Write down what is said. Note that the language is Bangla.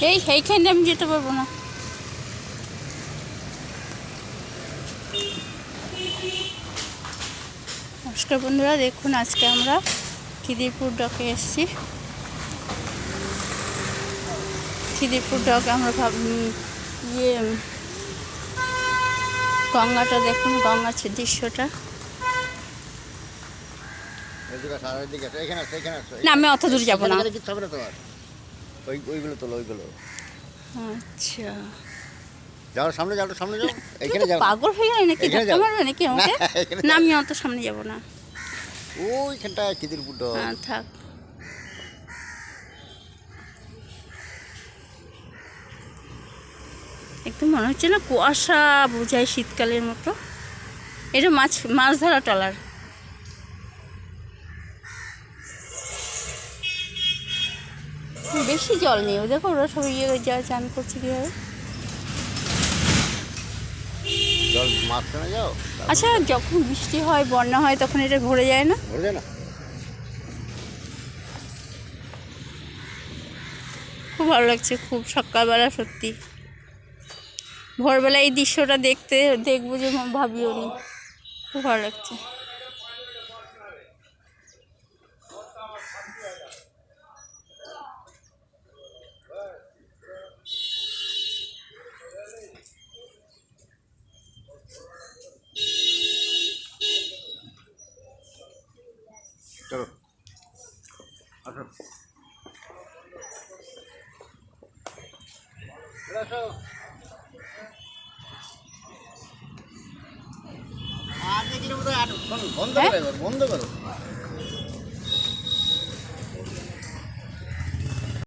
এইখানে আমি যেতে পারবো না। নমস্কার বন্ধুরা, দেখুন আজকে আমরা খিদিরপুর ডকে এসেছি। খিদিরপুর ডকে আমরা গঙ্গাটা দেখুন, গঙ্গার দৃশ্যটা। না, আমি অত দূর যাবো না। আচ্ছা, যাও সামনে, যাও সামনে, যাও এখানে যাও। পাগল হয়ে গেল নাকি? ধাক্কা মারবে নাকি আমাকে? না, আমি অত সামনে যাবো না। ওইখানটা খিদিরপুর ডক। হ্যাঁ, থাক। একদম মনে হচ্ছে না কুয়াশা বোঝায় শীতকালের মতো। এটা মাছ ধরা ট্রলার। বেশি জল নেই, ও দেখো ওরা সবাই চান করছে কীভাবে। জল মাঝখানে যাও। আচ্ছা, যখন বৃষ্টি হয়, বন্যা হয়, তখন এটা ভরে যায় না? ভরে যায় না। খুব ভালো লাগছে, খুব সকালবেলা। সত্যি ভোরবেলা এই দৃশ্যটা দেখবো যে ভাবিও নি। খুব ভালো লাগছে। চলো আসো। বন্ধ করো, বন্ধ করো।